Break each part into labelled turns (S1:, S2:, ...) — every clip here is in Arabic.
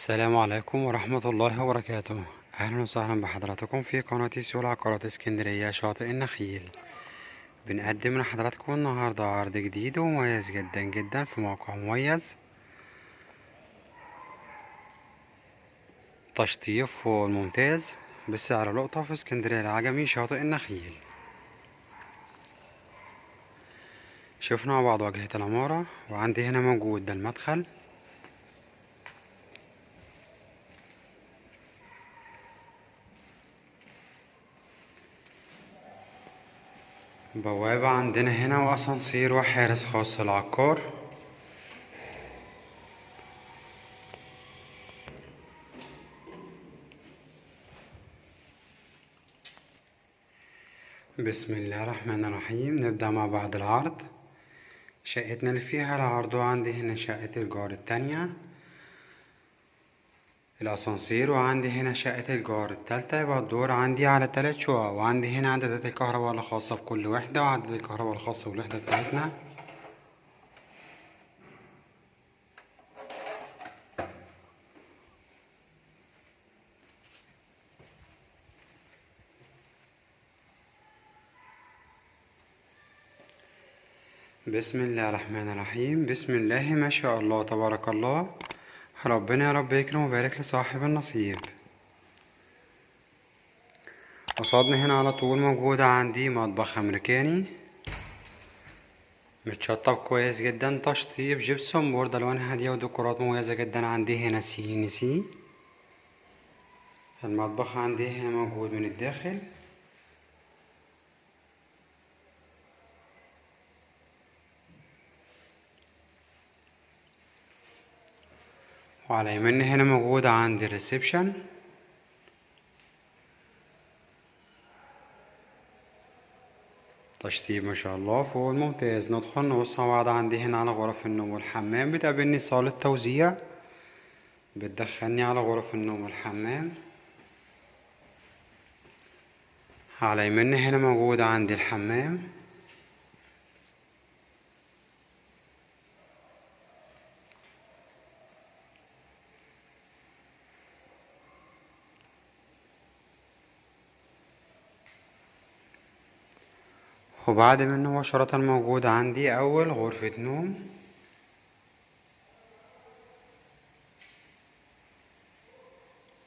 S1: السلام عليكم ورحمة الله وبركاته. أهلا وسهلا بحضراتكم في قناة سيول عقارات اسكندرية شاطئ النخيل. بنقدم لحضراتكم النهاردة عرض جديد ومميز جدا جدا في موقع مميز، تشطيب فوق ممتاز بسعر لقطة في اسكندرية العجمي شاطئ النخيل. شفنا مع بعض واجهة العمارة، وعندي هنا موجود ده المدخل، بوابة عندنا هنا وأسانسير وحارس خاص للعقار. بسم الله الرحمن الرحيم، نبدأ مع بعض العرض. شقتنا اللي فيها العرض، وعندي هنا شقة الجار التانية الأسانسير، وعندي هنا شقة الجار التالتة. يبقى الدور عندي على 3 شقق، وعندي هنا عدادات الكهرباء الخاصة بكل وحدة وعداد الكهرباء الخاصة بالوحدة بتاعتنا. بسم الله الرحمن الرحيم، بسم الله ما شاء الله تبارك الله. ربنا يا رب يكرم ويبارك لصاحب النصيب. قصادنا هنا على طول موجودة عندي مطبخ أمريكاني متشطب كويس جدا، تشطيب جبسون بورد ألوان هادية وديكورات مميزة جدا. عندي هنا CNC. المطبخ عندي هنا موجود من الداخل، وعلى يمين هنا موجود عندي الريسبشن. تشطيب ما شاء الله فوق الممتاز. ندخل نبص مع بعض. عندي هنا على غرف النوم والحمام، بتقابلني صالة توزيع بتدخلني على غرف النوم والحمام. على يمين هنا موجود عندي الحمام، وبعد منه مباشرة موجود عندي أول غرفة نوم.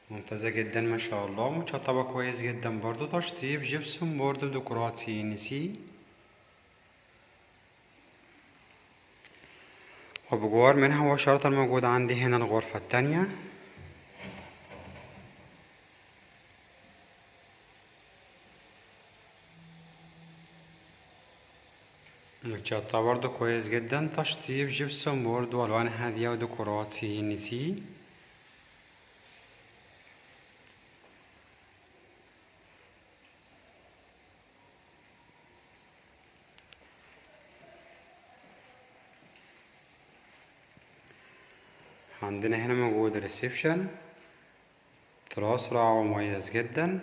S1: ممتازة جدا ما شاء الله، متشطبة كويس جدا برضو، تشطيب جبسون بورد ديكورات CNC. وبجوار منها مباشرة موجود عندي هنا الغرفة التانية. متشطبة برضو كويس جدا، تشطيب جبسون بورد والوان هادية وديكورات CNC. عندنا هنا موجود الريسبشن، تراس رائع ومميز جدا،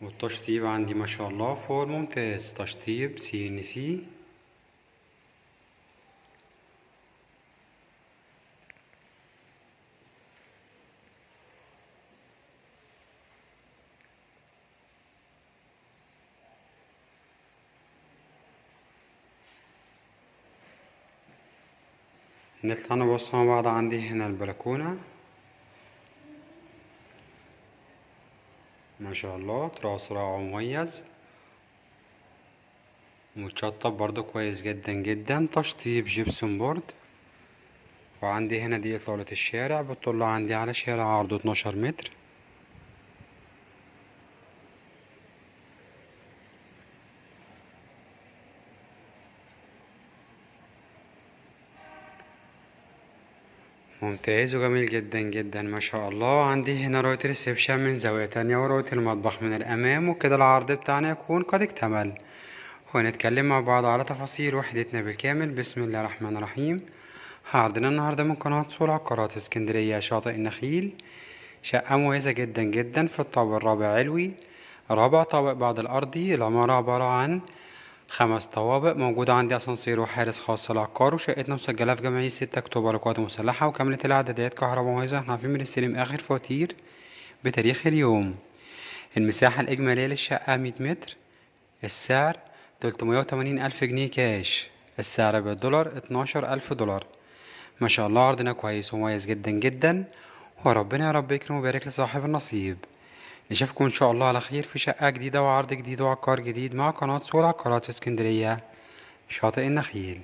S1: والتشطيب عندي ما شاء الله فوق الممتاز، تشطيب CNC. نطلع نبص مع بعض. عندي هنا البلكونة ما شاء الله، تراس رائع ومميز، متشطب برضو كويس جدا جدا، تشطيب جبسون بورد. وعندي هنا دي إطلالة الشارع، بتطل عندي على شارع عرضه 12 متر. ممتاز وجميل جدا جدا ما شاء الله. عندي هنا رؤية ريسبشن من زاوية تانية، ورؤية المطبخ من الأمام، وكده العرض بتاعنا يكون قد اكتمل. ونتكلم مع بعض على تفاصيل وحدتنا بالكامل. بسم الله الرحمن الرحيم. عرضنا النهاردة من قناة سول عقارات اسكندرية شاطئ النخيل، شقة مميزة جدا جدا في الطابق الرابع علوي، رابع طابق بعد الأرضي. العمارة عبارة عن 5 طوابق، موجود عندي أسانسير وحارس خاص للعقار، وشقتنا مسجلة في جمعية 6 أكتوبر للقوات المسلحة، وكاملة الإعدادات كهرباء مميزة. احنا عارفين بنستلم آخر فواتير بتاريخ اليوم. المساحة الإجمالية للشقة 100 متر. السعر 380 ألف جنيه كاش. السعر بالدولار 12 ألف دولار. ما شاء الله عرضنا كويس ومميز جدا جدا، وربنا يا رب يكرم ويبارك لصاحب النصيب. نشوفكم إن شاء الله على خير في شقة جديدة وعرض جديد وعقار جديد مع قناة سوق العقارات في اسكندرية، شاطئ النخيل.